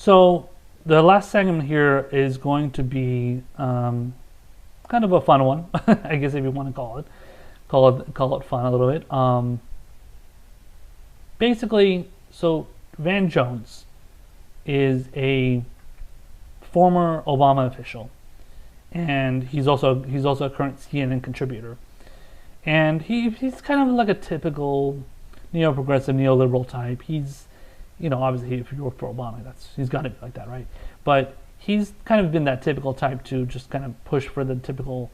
So the last segment here is going to be kind of a fun one, I guess if you want to call it fun a little bit. Basically, so Van Jones is a former Obama official, and he's also a current CNN contributor, and he's kind of like a typical neo-progressive, neoliberal type. He's, obviously if you work for Obama, he's got to be like that, right? But he's kind of been that typical type to just kind of push for the typical,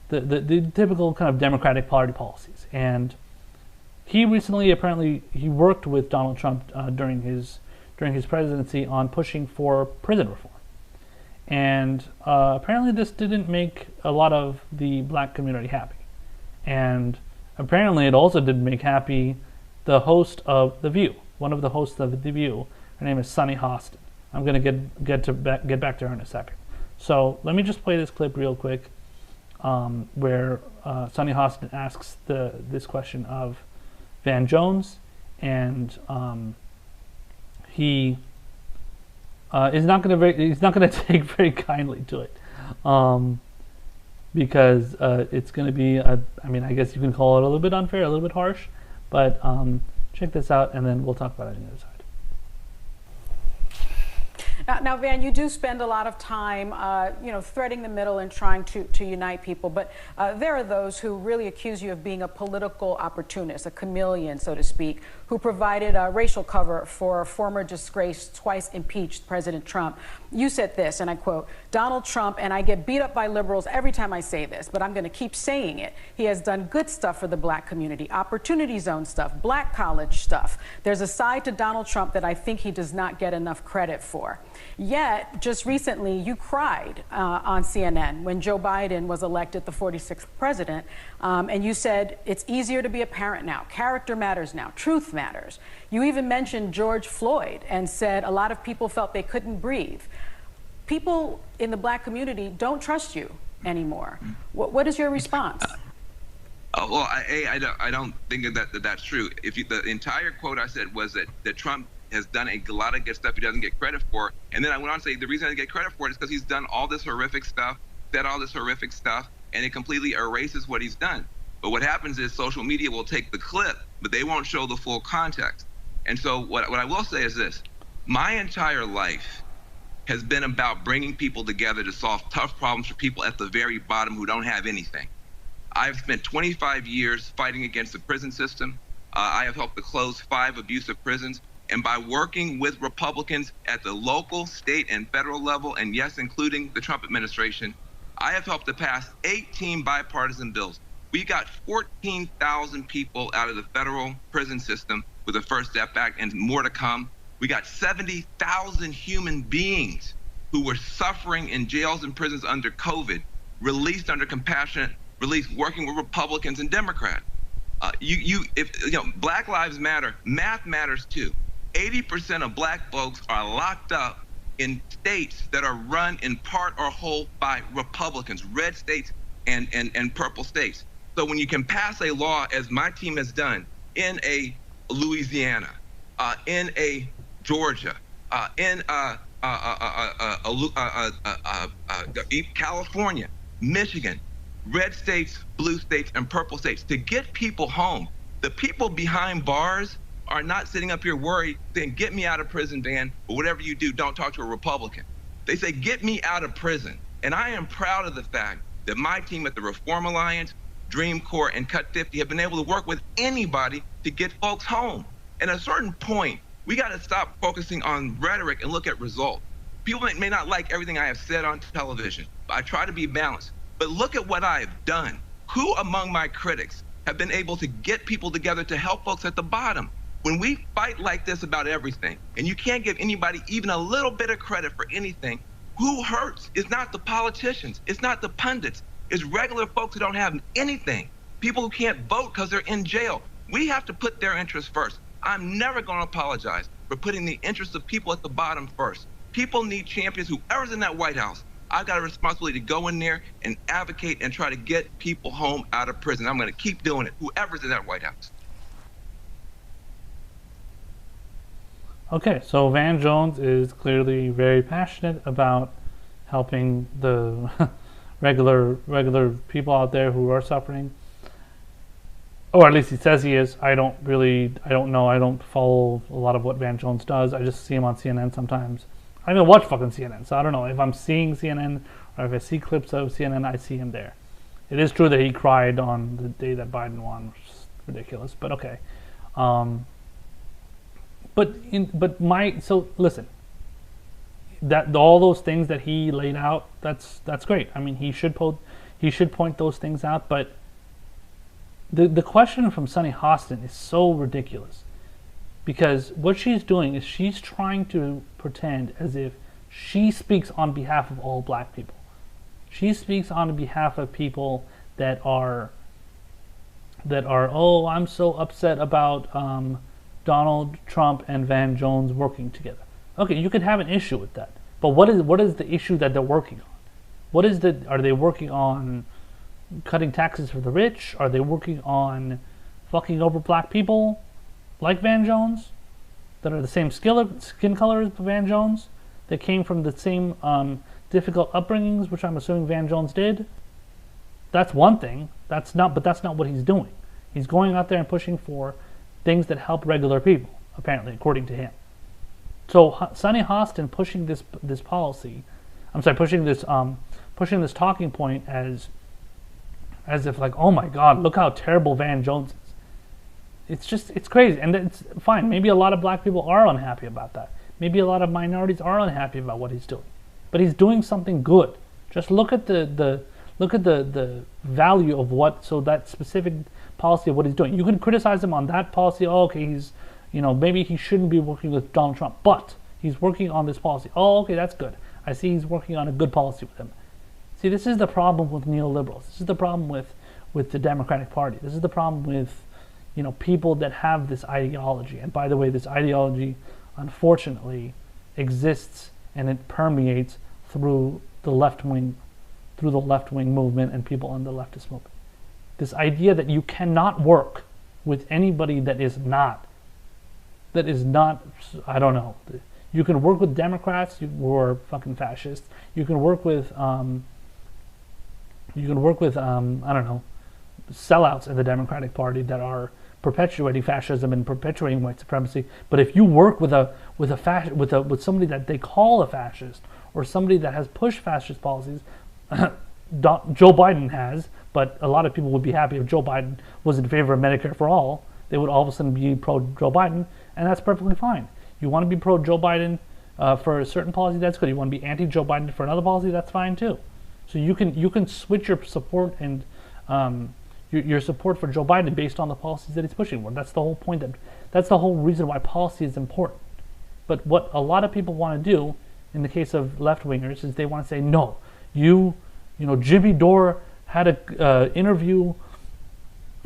the typical kind of Democratic Party policies. And he recently apparently he worked with Donald Trump during his presidency on pushing for prison reform. And apparently this didn't make a lot of the black community happy. And apparently it also didn't make happy the host of The View, one of the hosts of The View. Her name is Sunny Hostin. I'm going to get back to her in a second. So let me just play this clip real quick, where Sunny Hostin asks this question of Van Jones, and he is not going to take very kindly to it, because it's going to be I guess you can call it a little bit unfair, a little bit harsh, but check this out, and then we'll talk about it on the other side. Now, Van, you do spend a lot of time, threading the middle and trying to unite people. But there are those who really accuse you of being a political opportunist, a chameleon, so to speak, who provided racial cover for former disgraced, twice impeached President Trump. You said this, and I quote, "Donald Trump, and I get beat up by liberals every time I say this, but I'm going to keep saying it. He has done good stuff for the black community, opportunity zone stuff, black college stuff. There's a side to Donald Trump that I think he does not get enough credit for." Yet, just recently, you cried on CNN when Joe Biden was elected the 46th president, and you said, "It's easier to be a parent now. Character matters now. Truth matters." You even mentioned George Floyd and said a lot of people felt they couldn't breathe. People in the black community don't trust you anymore. What is your response? I don't think that's true. The entire quote I said was that Trump has done a lot of good stuff he doesn't get credit for. And then I went on to say the reason I didn't get credit for it is because he's done all this horrific stuff, said all this horrific stuff, and it completely erases what he's done. But what happens is social media will take the clip, but they won't show the full context. And so what I will say is this: my entire life has been about bringing people together to solve tough problems for people at the very bottom who don't have anything. I've spent 25 years fighting against the prison system. I have helped to close 5 abusive prisons. And by working with Republicans at the local, state, and federal level, and yes, including the Trump administration, I have helped to pass 18 bipartisan bills. We got 14,000 people out of the federal prison system with the First Step Act, and more to come. We got 70,000 human beings who were suffering in jails and prisons under COVID, released under compassionate release, working with Republicans and Democrats. Black Lives Matter, math matters too. 80% of black folks are locked up in states that are run in part or whole by Republicans, red states and purple states. So when you can pass a law, as my team has done, in a Louisiana, in a Georgia, in California, Michigan, red states, blue states, and purple states, to get people home, the people behind bars are not sitting up here worried saying, "Get me out of prison, Van," or whatever you do, don't talk to a Republican. They say, "Get me out of prison." And I am proud of the fact that my team at the Reform Alliance, Dream Corps, and Cut 50 have been able to work with anybody to get folks home. And at a certain point, we got to stop focusing on rhetoric and look at results. People may not like everything I have said on television, but I try to be balanced. But look at what I have done. Who among my critics have been able to get people together to help folks at the bottom? When we fight like this about everything, and you can't give anybody even a little bit of credit for anything, who hurts is not the politicians, it's not the pundits, it's regular folks who don't have anything, people who can't vote because they're in jail. We have to put their interests first. I'm never going to apologize for putting the interests of people at the bottom first. People need champions. Whoever's in that White House, I've got a responsibility to go in there and advocate and try to get people home out of prison. I'm going to keep doing it, whoever's in that White House. Okay, so Van Jones is clearly very passionate about helping the regular people out there who are suffering, or at least he says he is. I don't know. I don't follow a lot of what Van Jones does. I just see him on CNN sometimes. I don't watch fucking CNN, so I don't know if I'm seeing CNN or if I see clips of CNN. I see him there. It is true that he cried on the day that Biden won, which is ridiculous. But okay. So listen. That all those things that he laid out, that's great. I mean, he should point those things out. But the question from Sunny Hostin is so ridiculous, because what she's doing is she's trying to pretend as if she speaks on behalf of all black people. She speaks on behalf of people that are oh, I'm so upset about Donald Trump and Van Jones working together. Okay, you could have an issue with that, but what is the issue that they're working on? Are they working on cutting taxes for the rich? Are they working on fucking over black people like Van Jones that are the same skin color as Van Jones, that came from the same difficult upbringings, which I'm assuming Van Jones did? That's one thing. But that's not what he's doing. He's going out there and pushing for things that help regular people, apparently, according to him. So Sunny Hostin pushing this policy, pushing this talking point as if like, oh my God, look how terrible Van Jones is. It's crazy, and it's fine. Maybe a lot of black people are unhappy about that. Maybe a lot of minorities are unhappy about what he's doing, but he's doing something good. Just look at the value of that specific policy of what he's doing. You can criticize him on that policy. Oh, okay, he's, maybe he shouldn't be working with Donald Trump, but he's working on this policy. Oh, okay, that's good. I see he's working on a good policy with him. See, this is the problem with neoliberals. This is the problem with the Democratic Party. This is the problem with, people that have this ideology. And by the way, this ideology, unfortunately, exists and it permeates through the left wing movement and people on the leftist movement. This idea that you cannot work with anybody that is not, I don't know. You can work with Democrats who are fucking fascists. You can work with, I don't know, sellouts in the Democratic Party that are perpetuating fascism and perpetuating white supremacy. But if you work with somebody that they call a fascist, or somebody that has pushed fascist policies, Joe Biden has, but a lot of people would be happy if Joe Biden was in favor of Medicare for all. They would all of a sudden be pro-Joe Biden, and that's perfectly fine. You want to be pro-Joe Biden for a certain policy, that's good. You want to be anti-Joe Biden for another policy, that's fine too. So you can switch your support and your support for Joe Biden based on the policies that he's pushing for. That's the whole point. That's the whole reason why policy is important. But what a lot of people want to do in the case of left-wingers is they want to say, no, Jimmy Dore had an interview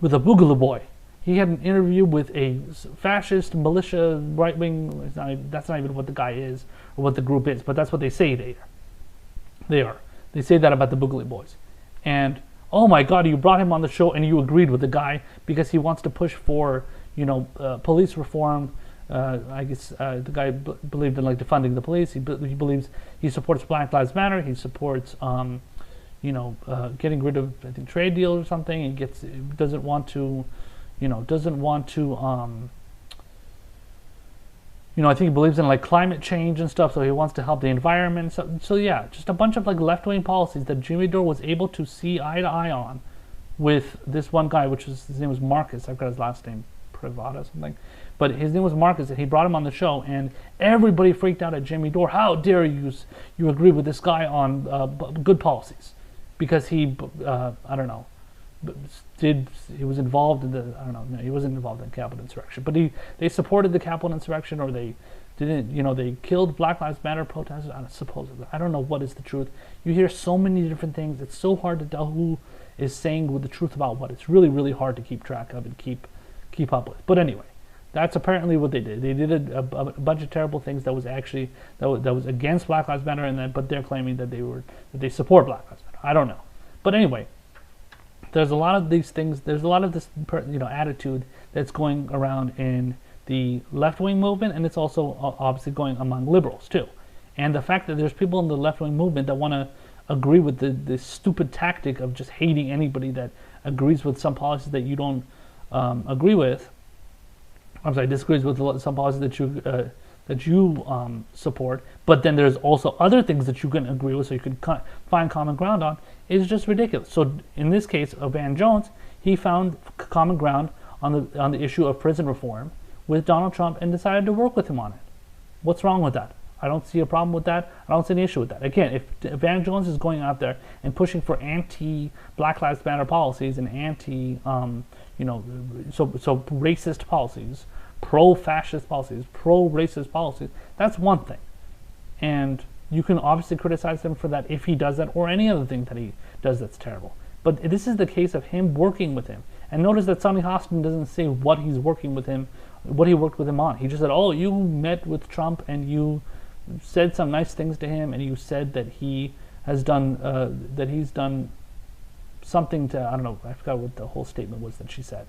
with a Boogaloo Boy. He had an interview with a fascist militia right-wing. That's not even what the guy is or what the group is, but that's what they say they are. They say that about the Boogaloo Boys. And oh my God, you brought him on the show and you agreed with the guy because he wants to push for police reform. I guess the guy believed in defunding the police. He believes he supports Black Lives Matter. He supports getting rid of, I think, trade deals or something. He doesn't want to I think he believes in climate change and stuff, so he wants to help the environment. So yeah, just a bunch of left-wing policies that Jimmy Dore was able to see eye to eye on with this one guy, his name was Marcus. I've got his last name, Privata or something. But his name was Marcus, and he brought him on the show, and everybody freaked out at Jimmy Dore. How dare you agree with this guy on good policies? Because he, I don't know, he was involved in no, he wasn't involved in the Capitol insurrection, but they supported the Capitol insurrection, or they didn't, they killed Black Lives Matter protesters. Supposedly, I don't know what is the truth. You hear so many different things. It's so hard to tell who is saying with the truth about what. It's really, really hard to keep track of and keep up with. But anyway, that's apparently what they did. They did a bunch of terrible things that was actually that was against Black Lives Matter, but they're claiming that they support Black Lives Matter. I don't know, but anyway. There's a lot of these things. There's a lot of this, attitude that's going around in the left-wing movement, and it's also obviously going among liberals too. And the fact that there's people in the left-wing movement that want to agree with the stupid tactic of just hating anybody that agrees with some policies that you don't agree with. I'm sorry, disagrees with some policies that you support. But then there's also other things that you can agree with, so you can find common ground on. Is just ridiculous. So in this case of Van Jones, he found common ground on the issue of prison reform with Donald Trump and decided to work with him on it. What's wrong with that? I don't see a problem with that. I don't see any issue with that. Again, if Van Jones is going out there and pushing for anti-Black Lives Matter policies and anti, so racist policies, pro-fascist policies, pro-racist policies, that's one thing. And you can obviously criticize him for that if he does that, or any other thing that he does that's terrible. But this is the case of him working with him. And notice that Sonny Hostin doesn't say what he's working with him, what he worked with him on. He just said, oh, you met with Trump and you said some nice things to him, and you said that he has done he's done something to, I don't know, I forgot what the whole statement was that she said,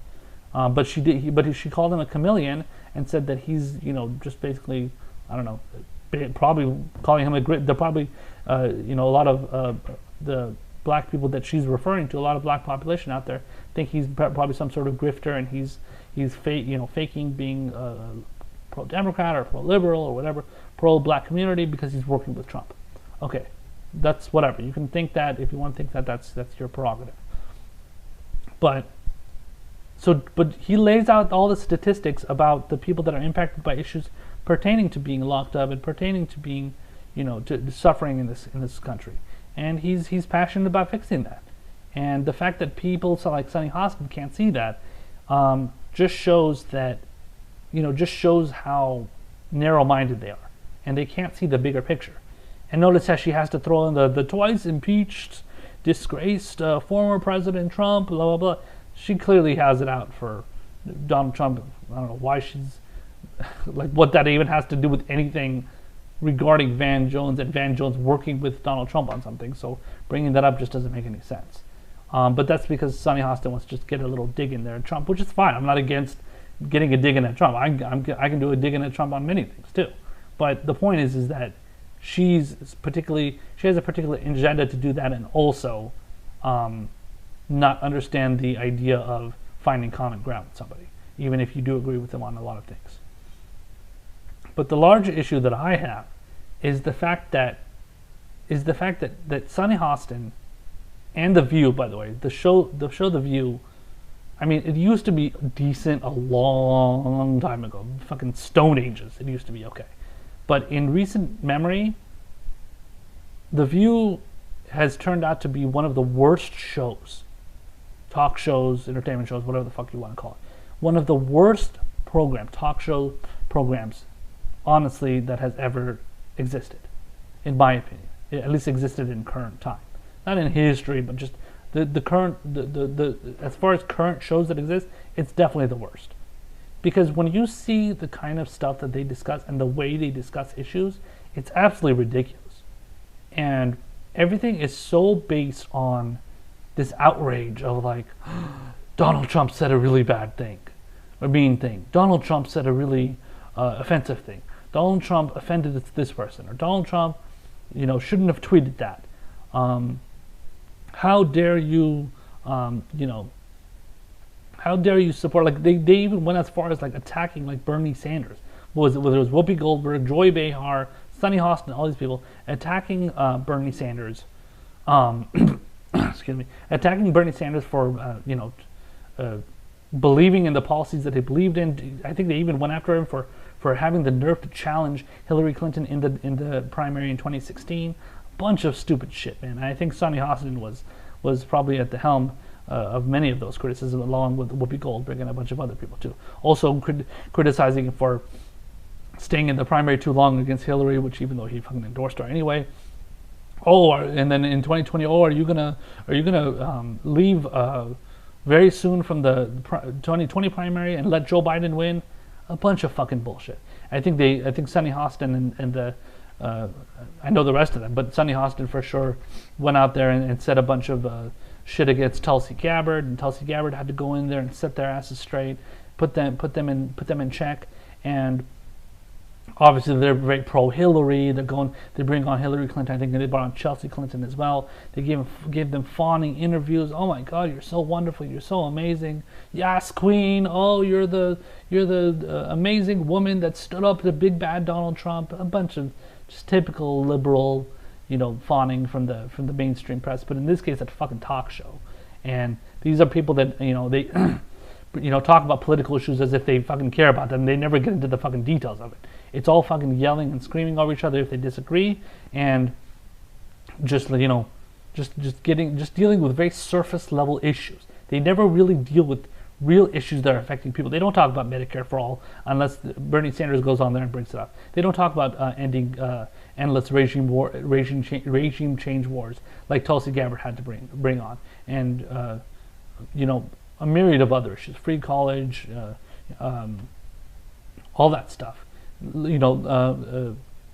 but she called him a chameleon and said that he's just basically, I don't know, probably calling him a great. They're probably a lot of the black people that she's referring to, a lot of black population out there think he's probably some sort of grifter, and he's faking being pro-Democrat or pro-liberal or whatever, pro-black community, because he's working with Trump. Okay, that's whatever. You can think that if you want to think that, that's your prerogative. But he lays out all the statistics about the people that are impacted by issues pertaining to being locked up and pertaining to being, to suffering in this country, and he's passionate about fixing that. And the fact that people like Sonny Hostin can't see that just shows that, just shows how narrow-minded they are, and they can't see the bigger picture. And notice how she has to throw in the twice impeached, disgraced former President Trump, blah, blah, blah. She clearly has it out for Donald Trump. I don't know why she's, like, what that even has to do with anything regarding Van Jones and Van Jones working with Donald Trump on something. So bringing that up just doesn't make any sense. But that's because Sonny Hostin wants to just get a little dig in there at Trump, which is fine. I'm not against getting a dig in at Trump. I can do a dig in at Trump on many things too. But the point is that she has a particular agenda to do that, and also not understand the idea of finding common ground with somebody, even if you do agree with them on a lot of things. But the larger issue that I have is the fact that Sonny Hostin and The View, by the way, the show The View, I mean, it used to be decent a long time ago, fucking Stone Ages. It used to be okay. But in recent memory, The View has turned out to be one of the worst shows, talk shows, entertainment shows, whatever the fuck you want to call it. One of the worst talk show programs, honestly, that has ever existed, in my opinion. It at least existed in current time. Not in history, but just the current, as far as current shows that exist, it's definitely the worst. Because when you see the kind of stuff that they discuss and the way they discuss issues, it's absolutely ridiculous. And everything is so based on this outrage of like, Donald Trump said a really bad thing, or mean thing. Donald Trump said a really offensive thing. Donald Trump offended this person, or Donald Trump, shouldn't have tweeted that. How dare you, how dare you support, like they even went as far as like attacking like Bernie Sanders. Whether it was Whoopi Goldberg, Joy Behar, Sonny Hostin, all these people attacking Bernie Sanders, excuse me, attacking Bernie Sanders for, believing in the policies that he believed in. I think they even went after him for having the nerve to challenge Hillary Clinton in the primary in 2016. Bunch of stupid shit, man. And I think Sonny Hostin was probably at the helm of many of those criticisms, along with Whoopi Goldberg and a bunch of other people too. Also criticizing him for staying in the primary too long against Hillary, which even though he fucking endorsed her anyway. And then in 2020, are you gonna leave very soon from the 2020 primary and let Joe Biden win? A bunch of fucking bullshit. I think Sonny Hostin and the I know the rest of them, but Sonny Hostin for sure went out there and said a bunch of shit against Tulsi Gabbard, and Tulsi Gabbard had to go in there and set their asses straight, put them in check. and obviously they're very pro-Hillary. They bring on Hillary Clinton. I think they brought on Chelsea Clinton as well. They give them fawning interviews. Oh my God, you're so wonderful. You're so amazing. Yes, Queen. Oh, you're the amazing woman that stood up to big bad Donald Trump. A bunch of just typical liberal, fawning from the mainstream press. But in this case, it's a fucking talk show, and these are people that they talk about political issues as if they fucking care about them. They never get into the fucking details of it. It's all fucking yelling and screaming over each other if they disagree, and just dealing with very surface level issues. They never really deal with real issues that are affecting people. They don't talk about Medicare for all unless Bernie Sanders goes on there and brings it up. They don't talk about ending endless regime change wars like Tulsi Gabbard had to bring on, and a myriad of other issues, free college, all that stuff.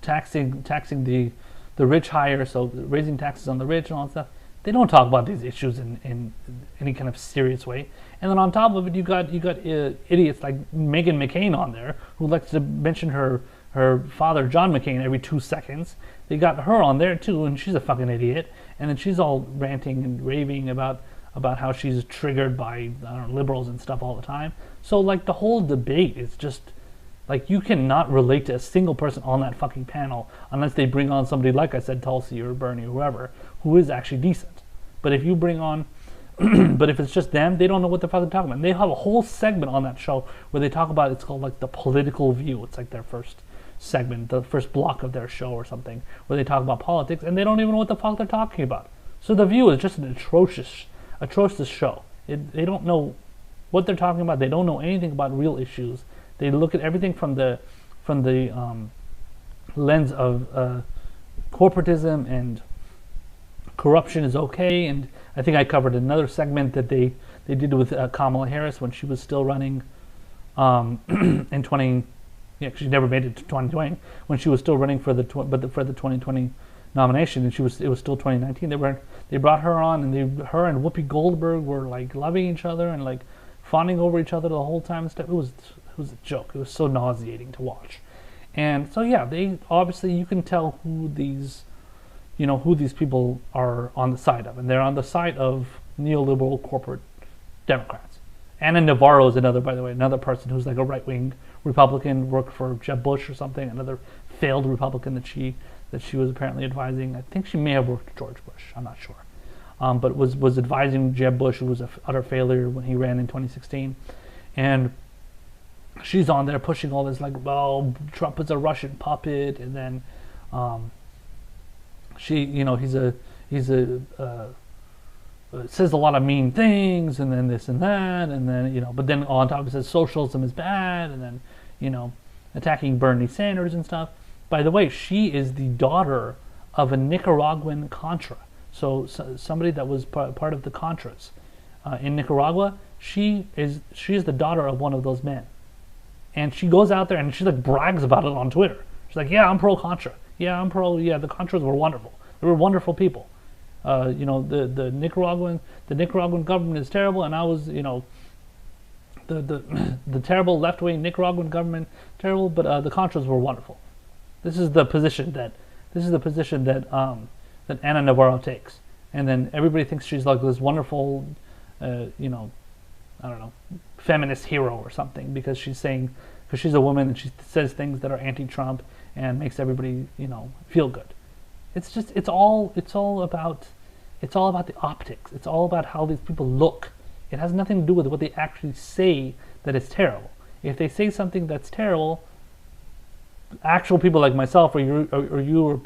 Taxing the rich higher, so raising taxes on the rich and all that stuff. They don't talk about these issues in any kind of serious way. And then on top of it, you got idiots like Meghan McCain on there who likes to mention her father John McCain every 2 seconds. They got her on there too, and she's a fucking idiot. And then she's all ranting and raving about how she's triggered by liberals and stuff all the time. So like the whole debate is just like you cannot relate to a single person on that fucking panel unless they bring on somebody like I said, Tulsi or Bernie or whoever, who is actually decent. But if you bring on but if it's just them, they don't know what the fuck they're talking about. And they have a whole segment on that show where they talk about, it's called like the political view. It's like their first segment, the first block of their show or something, where they talk about politics and they don't even know what the fuck they're talking about. So the View is just an atrocious show. They don't know what they're talking about. They don't know anything about real issues. They look at everything from the lens of corporatism and corruption is okay. And I think I covered another segment that they did with Kamala Harris when she was still running in 20. Yeah, she never made it to 2020 when she was still running for the 2020 nomination, and it was still 2019. They brought her on, and her and Whoopi Goldberg were like loving each other and like fawning over each other the whole time and stuff. It was a joke. It was so nauseating to watch. And so yeah, they obviously, you can tell who these people are on the side of, and they're on the side of neoliberal corporate Democrats. Anna Navarro is another person who's like a right-wing Republican, worked for Jeb Bush or something, another failed Republican that she was apparently advising. I think she may have worked with George Bush, I'm not sure. But was advising Jeb Bush, who was an utter failure when he ran in 2016. And she's on there pushing all this like, well, Trump is a Russian puppet, and then says a lot of mean things, and then this and that, and then but then on top it says socialism is bad, and then attacking Bernie Sanders and stuff. By the way, she is the daughter of a Nicaraguan Contra, so somebody that was part of the Contras in Nicaragua. She is the daughter of one of those men, and she goes out there and she like brags about it on Twitter. She's like, yeah, I'm pro Contra. Yeah, I'm pro. Yeah, the Contras were wonderful. They were wonderful people. The Nicaraguan government is terrible, and I was, the terrible left-wing Nicaraguan government terrible, but the Contras were wonderful. This is the position that that Anna Navarro takes, and then everybody thinks she's like this wonderful, I don't know, feminist hero or something because she's a woman and she says things that are anti-Trump and makes everybody feel good. It's all about the optics. It's all about how these people look. It has nothing to do with what they actually say that is terrible. If they say something that's terrible, actual people like myself or you or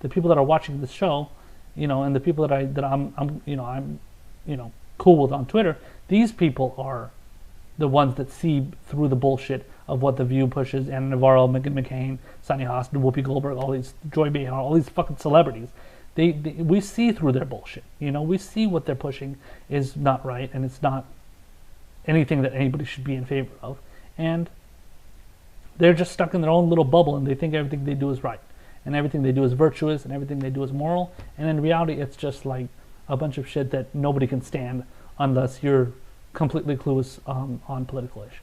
the people that are watching this show, and the people that I'm cool with on Twitter, these people are the ones that see through the bullshit of what The View pushes, Anna Navarro, Meghan McCain, Sunny Hostin, Whoopi Goldberg, all these, Joy Behar, all these fucking celebrities. We see through their bullshit. We see what they're pushing is not right, and it's not anything that anybody should be in favor of. And they're just stuck in their own little bubble, and they think everything they do is right, and everything they do is virtuous, and everything they do is moral. And in reality, it's just like a bunch of shit that nobody can stand unless you're completely clueless on political issues.